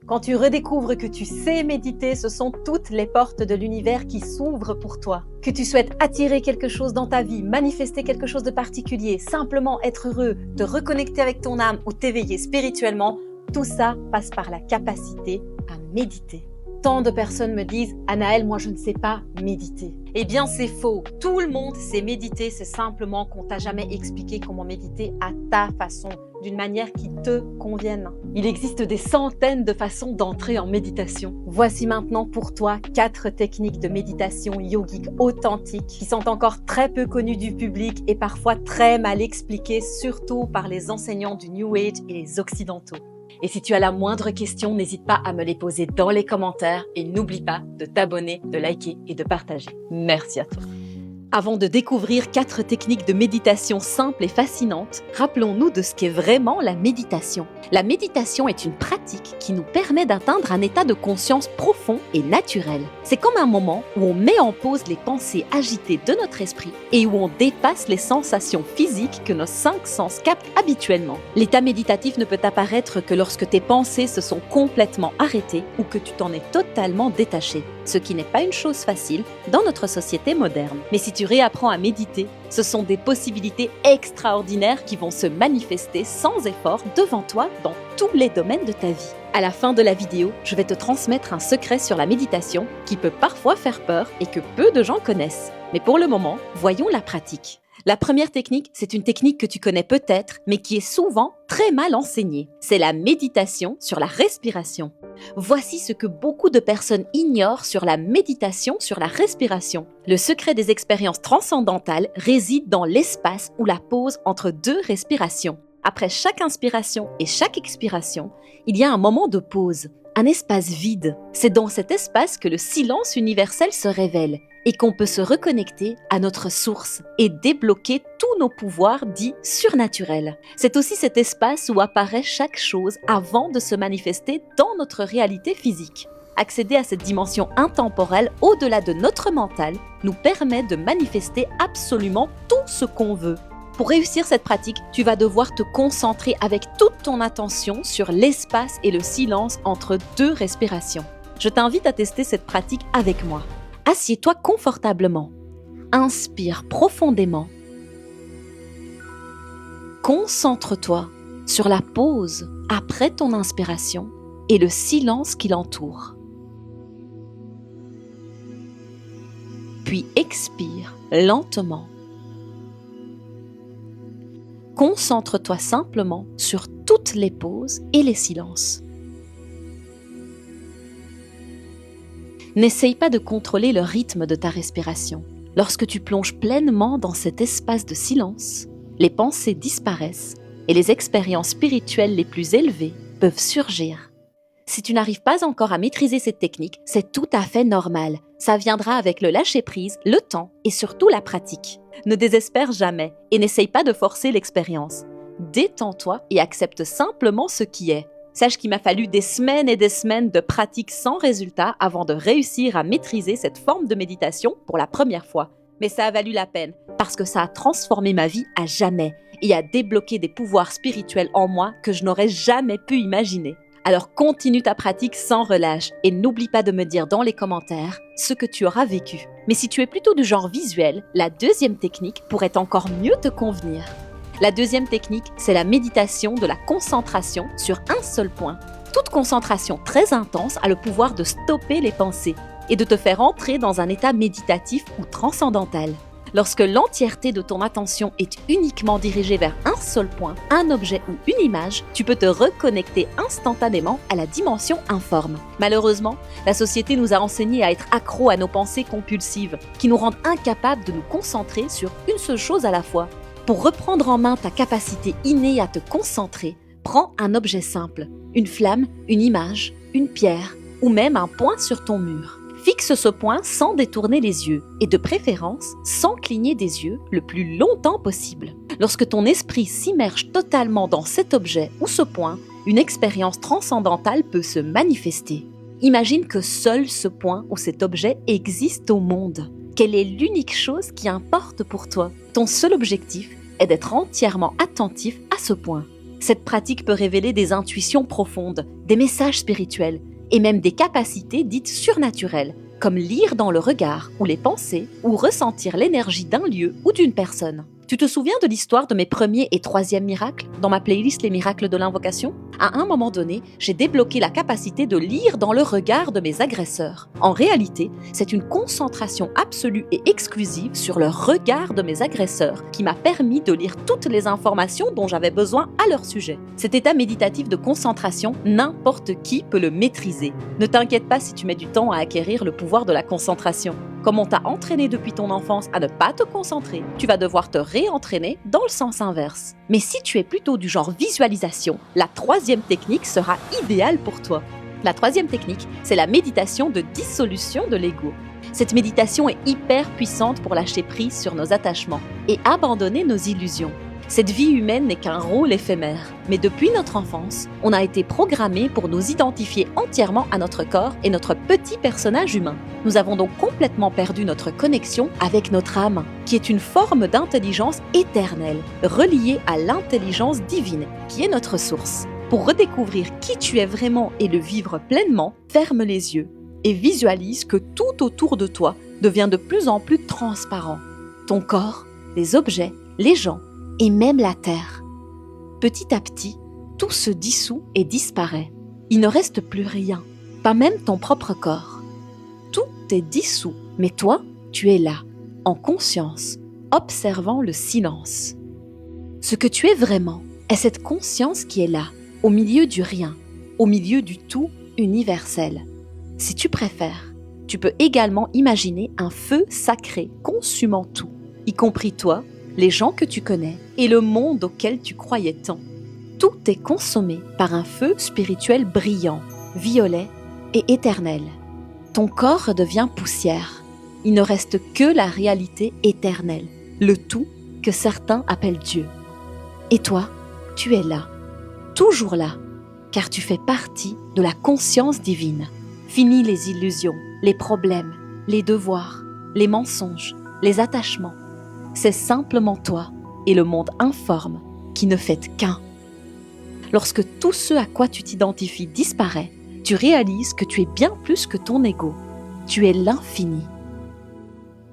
Quand tu redécouvres que tu sais méditer, ce sont toutes les portes de l'univers qui s'ouvrent pour toi. Que tu souhaites attirer quelque chose dans ta vie, manifester quelque chose de particulier, simplement être heureux, te reconnecter avec ton âme ou t'éveiller spirituellement, tout ça passe par la capacité à méditer. Tant de personnes me disent « Anaëlle, moi je ne sais pas méditer ». Eh bien c'est faux, tout le monde sait méditer, c'est simplement qu'on t'a jamais expliqué comment méditer à ta façon, d'une manière qui te convienne. Il existe des centaines de façons d'entrer en méditation. Voici maintenant pour toi 4 techniques de méditation yogique authentiques qui sont encore très peu connues du public et parfois très mal expliquées, surtout par les enseignants du New Age et les Occidentaux. Et si tu as la moindre question, n'hésite pas à me les poser dans les commentaires et n'oublie pas de t'abonner, de liker et de partager. Merci à toi. Avant de découvrir 4 techniques de méditation simples et fascinantes, rappelons-nous de ce qu'est vraiment la méditation. La méditation est une pratique qui nous permet d'atteindre un état de conscience profond et naturel. C'est comme un moment où on met en pause les pensées agitées de notre esprit et où on dépasse les sensations physiques que nos 5 sens captent habituellement. L'état méditatif ne peut apparaître que lorsque tes pensées se sont complètement arrêtées ou que tu t'en es totalement détaché, ce qui n'est pas une chose facile dans notre société moderne. Mais si tu réapprends à méditer, ce sont des possibilités extraordinaires qui vont se manifester sans effort devant toi dans tous les domaines de ta vie. À la fin de la vidéo, je vais te transmettre un secret sur la méditation qui peut parfois faire peur et que peu de gens connaissent. Mais pour le moment, voyons la pratique. La première technique, c'est une technique que tu connais peut-être, mais qui est souvent très mal enseignée. C'est la méditation sur la respiration. Voici ce que beaucoup de personnes ignorent sur la méditation sur la respiration. Le secret des expériences transcendantales réside dans l'espace ou la pause entre 2 respirations. Après chaque inspiration et chaque expiration, il y a un moment de pause, un espace vide. C'est dans cet espace que le silence universel se révèle et qu'on peut se reconnecter à notre source et débloquer tous nos pouvoirs dits surnaturels. C'est aussi cet espace où apparaît chaque chose avant de se manifester dans notre réalité physique. Accéder à cette dimension intemporelle au-delà de notre mental nous permet de manifester absolument tout ce qu'on veut. Pour réussir cette pratique, tu vas devoir te concentrer avec toute ton attention sur l'espace et le silence entre 2 respirations. Je t'invite à tester cette pratique avec moi. Assieds-toi confortablement. Inspire profondément. Concentre-toi sur la pause après ton inspiration et le silence qui l'entoure. Puis expire lentement. Concentre-toi simplement sur toutes les pauses et les silences. N'essaye pas de contrôler le rythme de ta respiration. Lorsque tu plonges pleinement dans cet espace de silence, les pensées disparaissent et les expériences spirituelles les plus élevées peuvent surgir. Si tu n'arrives pas encore à maîtriser cette technique, c'est tout à fait normal. Ça viendra avec le lâcher-prise, le temps et surtout la pratique. Ne désespère jamais et n'essaye pas de forcer l'expérience. Détends-toi et accepte simplement ce qui est. Sache qu'il m'a fallu des semaines et des semaines de pratique sans résultat avant de réussir à maîtriser cette forme de méditation pour la première fois. Mais ça a valu la peine parce que ça a transformé ma vie à jamais et a débloqué des pouvoirs spirituels en moi que je n'aurais jamais pu imaginer. Alors continue ta pratique sans relâche et n'oublie pas de me dire dans les commentaires ce que tu auras vécu. Mais si tu es plutôt du genre visuel, la deuxième technique pourrait encore mieux te convenir. La deuxième technique, c'est la méditation de la concentration sur un seul point. Toute concentration très intense a le pouvoir de stopper les pensées et de te faire entrer dans un état méditatif ou transcendantal. Lorsque l'entièreté de ton attention est uniquement dirigée vers un seul point, un objet ou une image, tu peux te reconnecter instantanément à la dimension informe. Malheureusement, la société nous a enseigné à être accros à nos pensées compulsives, qui nous rendent incapables de nous concentrer sur une seule chose à la fois. Pour reprendre en main ta capacité innée à te concentrer, prends un objet simple, une flamme, une image, une pierre ou même un point sur ton mur. Fixe ce point sans détourner les yeux et de préférence sans cligner des yeux le plus longtemps possible. Lorsque ton esprit s'immerge totalement dans cet objet ou ce point, une expérience transcendantale peut se manifester. Imagine que seul ce point ou cet objet existe au monde. Quelle est l'unique chose qui importe pour toi? Ton seul objectif est d'être entièrement attentif à ce point. Cette pratique peut révéler des intuitions profondes, des messages spirituels et même des capacités dites surnaturelles, comme lire dans le regard ou les pensées ou ressentir l'énergie d'un lieu ou d'une personne. Tu te souviens de l'histoire de mes premiers et troisièmes miracles dans ma playlist Les miracles de l'invocation? À un moment donné, j'ai débloqué la capacité de lire dans le regard de mes agresseurs. En réalité, c'est une concentration absolue et exclusive sur le regard de mes agresseurs qui m'a permis de lire toutes les informations dont j'avais besoin à leur sujet. Cet état méditatif de concentration, n'importe qui peut le maîtriser. Ne t'inquiète pas si tu mets du temps à acquérir le pouvoir de la concentration. Comme on t'a entraîné depuis ton enfance à ne pas te concentrer, tu vas devoir te réentraîner dans le sens inverse. Mais si tu es plutôt du genre visualisation, la troisième technique sera idéale pour toi. La troisième technique, c'est la méditation de dissolution de l'ego. Cette méditation est hyper puissante pour lâcher prise sur nos attachements et abandonner nos illusions. Cette vie humaine n'est qu'un rôle éphémère, mais depuis notre enfance, on a été programmé pour nous identifier entièrement à notre corps et notre petit personnage humain. Nous avons donc complètement perdu notre connexion avec notre âme, qui est une forme d'intelligence éternelle, reliée à l'intelligence divine, qui est notre source. Pour redécouvrir qui tu es vraiment et le vivre pleinement, ferme les yeux et visualise que tout autour de toi devient de plus en plus transparent. Ton corps, les objets, les gens, et même la terre. Petit à petit, tout se dissout et disparaît. Il ne reste plus rien, pas même ton propre corps. Tout est dissous, mais toi, tu es là, en conscience, observant le silence. Ce que tu es vraiment est cette conscience qui est là, au milieu du rien, au milieu du tout universel. Si tu préfères, tu peux également imaginer un feu sacré consumant tout, y compris toi, les gens que tu connais et le monde auquel tu croyais tant. Tout est consommé par un feu spirituel brillant, violet et éternel. Ton corps devient poussière. Il ne reste que la réalité éternelle, le tout que certains appellent Dieu. Et toi, tu es là, toujours là, car tu fais partie de la conscience divine. Finis les illusions, les problèmes, les devoirs, les mensonges, les attachements. C'est simplement toi et le monde informe qui ne fait qu'un. Lorsque tout ce à quoi tu t'identifies disparaît, tu réalises que tu es bien plus que ton ego. Tu es l'infini.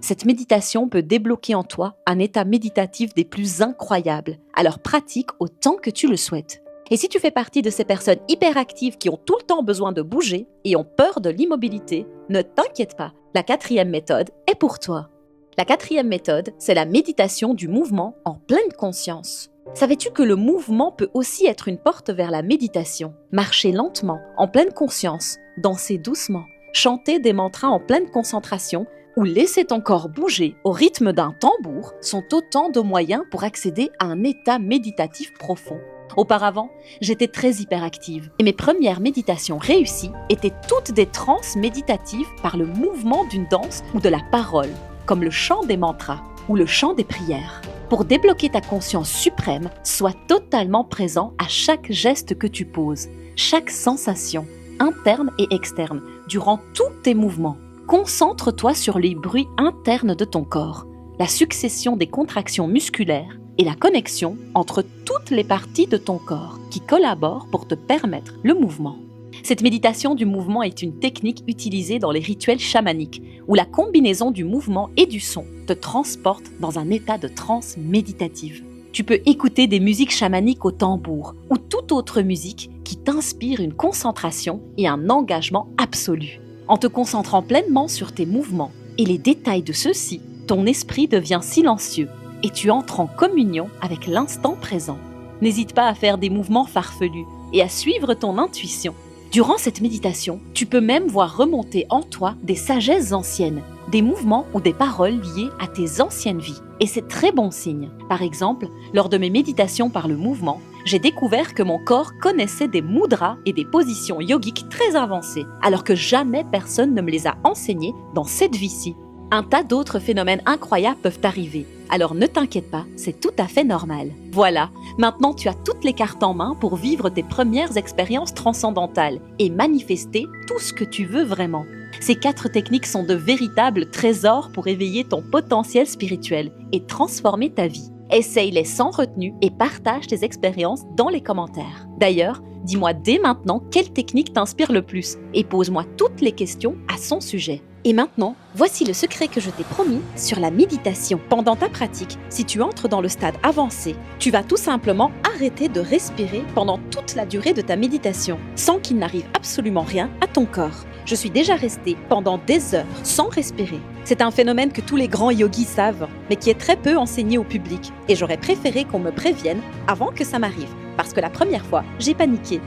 Cette méditation peut débloquer en toi un état méditatif des plus incroyables, alors pratique autant que tu le souhaites. Et si tu fais partie de ces personnes hyperactives qui ont tout le temps besoin de bouger et ont peur de l'immobilité, ne t'inquiète pas, la 4e méthode est pour toi. La 4e méthode, c'est la méditation du mouvement en pleine conscience. Savais-tu que le mouvement peut aussi être une porte vers la méditation? Marcher lentement, en pleine conscience, danser doucement, chanter des mantras en pleine concentration ou laisser ton corps bouger au rythme d'un tambour sont autant de moyens pour accéder à un état méditatif profond. Auparavant, j'étais très hyperactive et mes premières méditations réussies étaient toutes des transes méditatives par le mouvement d'une danse ou de la parole, comme le chant des mantras ou le chant des prières. Pour débloquer ta conscience suprême, sois totalement présent à chaque geste que tu poses, chaque sensation, interne et externe, durant tous tes mouvements. Concentre-toi sur les bruits internes de ton corps, la succession des contractions musculaires et la connexion entre toutes les parties de ton corps qui collaborent pour te permettre le mouvement. Cette méditation du mouvement est une technique utilisée dans les rituels chamaniques, où la combinaison du mouvement et du son te transporte dans un état de transe méditative. Tu peux écouter des musiques chamaniques au tambour ou toute autre musique qui t'inspire une concentration et un engagement absolu. En te concentrant pleinement sur tes mouvements et les détails de ceux-ci, ton esprit devient silencieux et tu entres en communion avec l'instant présent. N'hésite pas à faire des mouvements farfelus et à suivre ton intuition. Durant cette méditation, tu peux même voir remonter en toi des sagesses anciennes, des mouvements ou des paroles liées à tes anciennes vies. Et c'est très bon signe. Par exemple, lors de mes méditations par le mouvement, j'ai découvert que mon corps connaissait des mudras et des positions yogiques très avancées, alors que jamais personne ne me les a enseignées dans cette vie-ci. Un tas d'autres phénomènes incroyables peuvent arriver, alors ne t'inquiète pas, c'est tout à fait normal. Voilà, maintenant tu as toutes les cartes en main pour vivre tes premières expériences transcendantales et manifester tout ce que tu veux vraiment. Ces 4 techniques sont de véritables trésors pour éveiller ton potentiel spirituel et transformer ta vie. Essaye-les sans retenue et partage tes expériences dans les commentaires. D'ailleurs, dis-moi dès maintenant quelle technique t'inspire le plus et pose-moi toutes les questions à son sujet. Et maintenant, voici le secret que je t'ai promis sur la méditation. Pendant ta pratique, si tu entres dans le stade avancé, tu vas tout simplement arrêter de respirer pendant toute la durée de ta méditation, sans qu'il n'arrive absolument rien à ton corps. Je suis déjà restée pendant des heures sans respirer. C'est un phénomène que tous les grands yogis savent, mais qui est très peu enseigné au public. Et j'aurais préféré qu'on me prévienne avant que ça m'arrive, parce que la première fois, j'ai paniqué.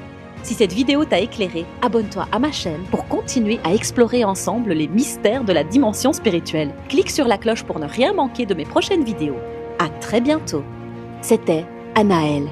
Si cette vidéo t'a éclairé, abonne-toi à ma chaîne pour continuer à explorer ensemble les mystères de la dimension spirituelle. Clique sur la cloche pour ne rien manquer de mes prochaines vidéos. À très bientôt. C'était Anaëlle.